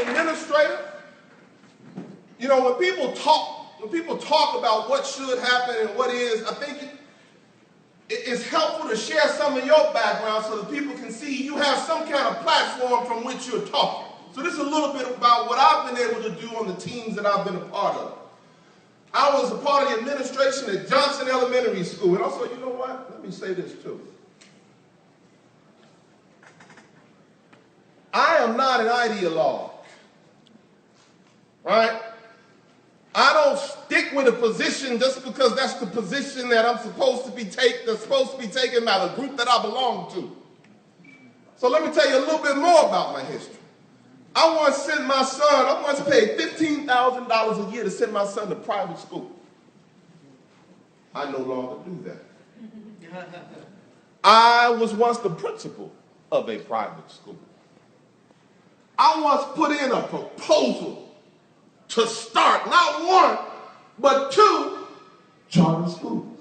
an administrator, you know, when people talk about what should happen and what is, I think it's helpful to share some of your background so that people can see you have some kind of platform from which you're talking. So this is a little bit about what I've been able to do on the teams that I've been a part of. I was a part of the administration at Johnson Elementary School. And also, you know what? Let me say this too. I am not an ideologue, right? I don't stick with a position just because that's the position that that's supposed to be taken by the group that I belong to. So let me tell you a little bit more about my history. I once paid $15,000 a year to send my son to private school. I no longer do that. I was once the principal of a private school. I once put in a proposal to start not one, but 2 charter schools.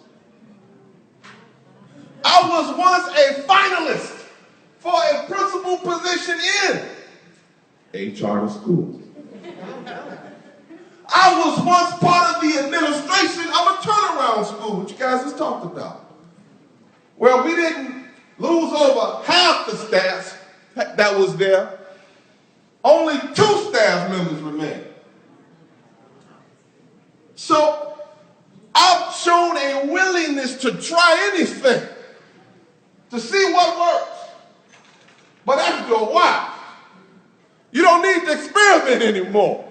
I was once a finalist for a principal position in a charter school. I was once part of the administration of a turnaround school, which you guys just talked about, where we didn't lose over half the staff that was there. Only 2 staff members remain. So I've shown a willingness to try anything to see what works. But after a while, you don't need to experiment anymore.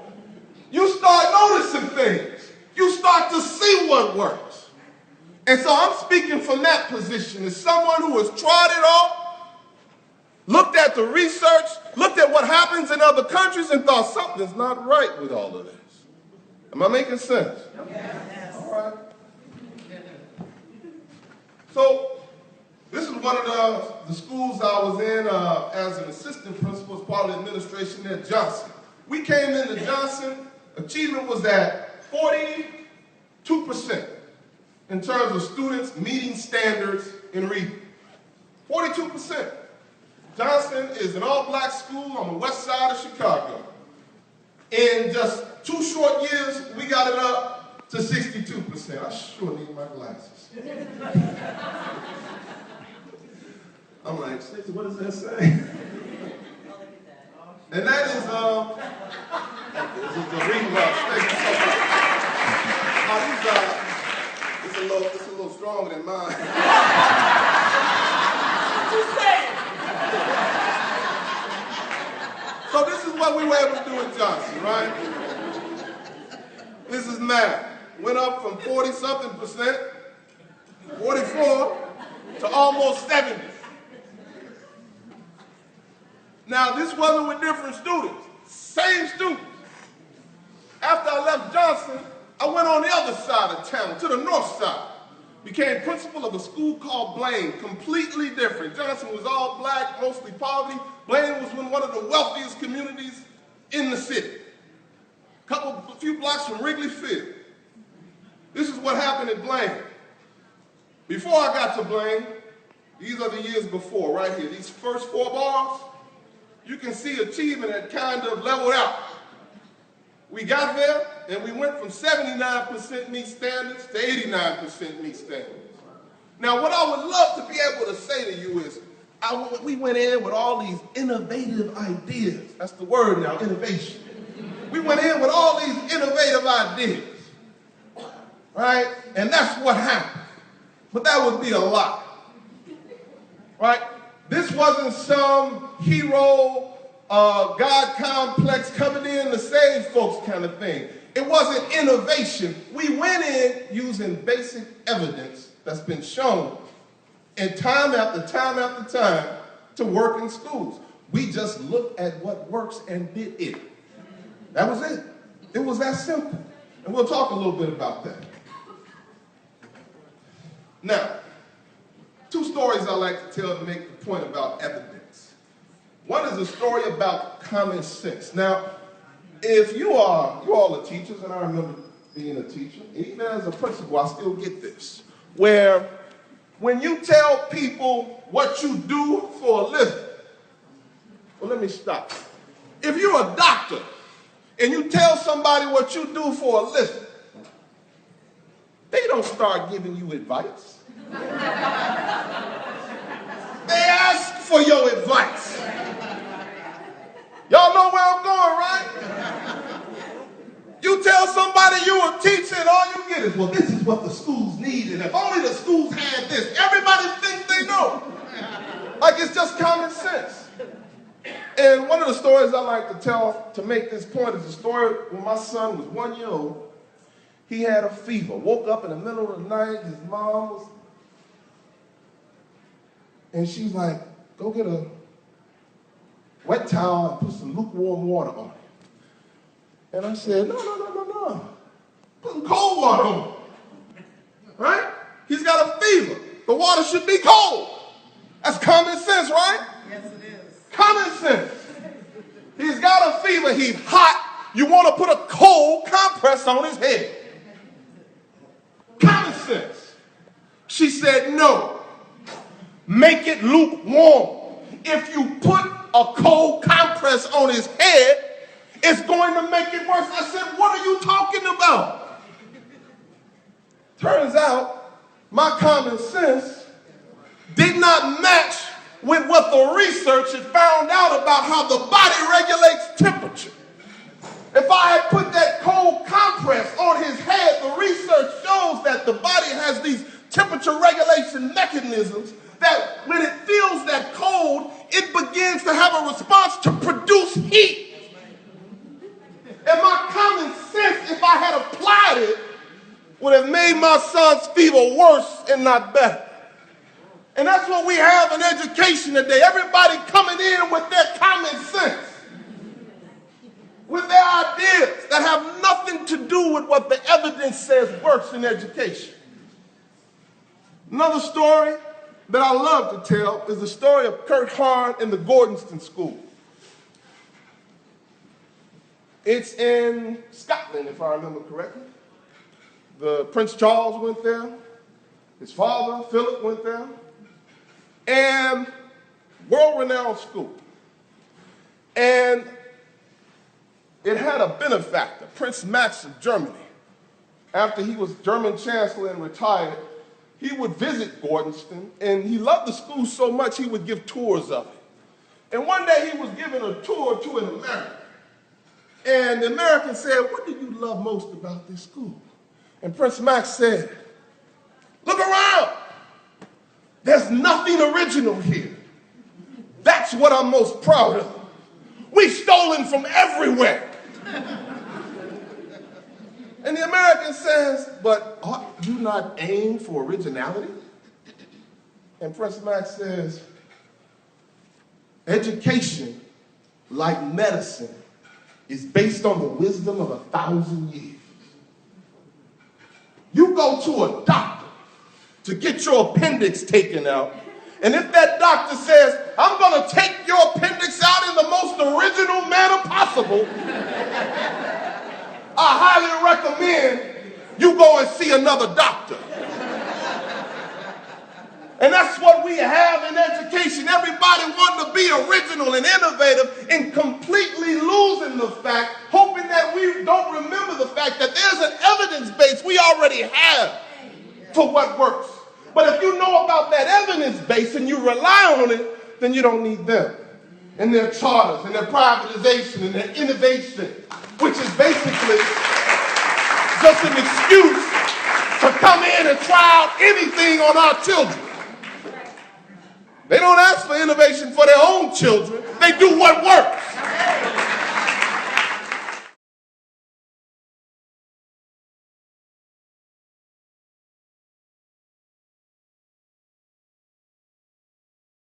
You start noticing things. You start to see what works. And so I'm speaking from that position as someone who has tried it all, looked at the research, looked at what happens in other countries and thought something's not right with all of this. Am I making sense? Yes. All right. So this is one of the schools I was in as an assistant principal as part of the administration at Johnson. We came into Johnson, achievement was at 42% in terms of students meeting standards in reading. 42%. Johnson is an all-black school on the west side of Chicago. In just 2 short years, we got it up to 62%. I sure need my glasses. I'm like, what does that say? And that is, this is the reading it's a little stronger than mine. So this is what we were able to do at Johnson, right? This is math. Went up from 40-something%, 44, to almost 70. Now, this wasn't with different students, same students. After I left Johnson, I went on the other side of town, to the north side. Became principal of a school called Blaine, completely different. Johnson was all black, mostly poverty. Blaine was one of the wealthiest communities in the city. A few blocks from Wrigley Field. This is what happened at Blaine. Before I got to Blaine, these are the years before, right here. These first 4 bars, you can see achievement had kind of leveled out. We got there, and we went from 79% meet standards to 89% meet standards. Now, what I would love to be able to say to you is, we went in with all these innovative ideas. That's the word now, innovation. We went in with all these innovative ideas, right? And that's what happened. But that would be a lie, right? This wasn't some hero, God complex coming in to save folks kind of thing. It wasn't innovation. We went in using basic evidence that's been shown and time after time after time to work in schools. We just looked at what works and did it. That was it. It was that simple. And we'll talk a little bit about that. Now, 2 stories I like to tell to make the point about evidence. One is a story about common sense. Now, if you all are teachers, and I remember being a teacher, even as a principal, I still get this, where when you tell people what you do for a living, well, let me stop. If you're a doctor and you tell somebody what you do for a living, they don't start giving you advice. They ask for your advice. Y'all know where I'm going, right? You tell somebody you a teacher and all you get is, well, this is what the schools need, and if only the schools had this. Everybody thinks they know. Like it's just common sense. And one of the stories I like to tell to make this point is the story when my son was 1 year old. He had a fever, woke up in the middle of the night, his mom was, and she's like, go get a wet towel and put some lukewarm water on it. And I said, no. Put some cold water on it. Right? He's got a fever. The water should be cold. That's common sense, right? Yes, it is. Common sense. He's got a fever. He's hot. You want to put a cold compress on his head. Common sense. She said, no. Make it lukewarm. If you put a cold compress on his head, it's going to make it worse. I said, what are you talking about? Turns out, my common sense did not match with what the research had found out about how the body regulates temperature. If I had put that cold compress on his head, the research shows that the body has these temperature regulation mechanisms that when it feels that cold, it begins to have a response to produce heat. And my common sense, if I had applied it, would have made my son's fever worse and not better. And that's what we have in education today. Everybody coming in with their common sense, with their ideas that have nothing to do with what the evidence says works in education. Another story that I love to tell is the story of Kurt Hahn and the Gordonston School. It's in Scotland, if I remember correctly. Prince Charles went there. His father, Philip, went there. And world-renowned school. And it had a benefactor, Prince Max of Germany. After he was German chancellor and retired, he would visit Gordonston, and he loved the school so much he would give tours of it. And one day he was giving a tour to an American. And the American said, what do you love most about this school? And Prince Max said, look around. There's nothing original here. That's what I'm most proud of. We've stolen from everywhere. And the American says, but ought you not aim for originality? And Prince Max says, education, like medicine, is based on the wisdom of 1,000 years. You go to a doctor to get your appendix taken out, and if that doctor says, I'm going to take your appendix out in the most original manner possible, I highly recommend you go and see another doctor. And that's what we have in education. Everybody wanting to be original and innovative and completely losing the fact, hoping that we don't remember the fact that there's an evidence base we already have for what works. But if you know about that evidence base and you rely on it, then you don't need them and their charters and their privatization and their innovation, which is basically just an excuse to come in and try out anything on our children. They don't ask for innovation for their own children. They do what works.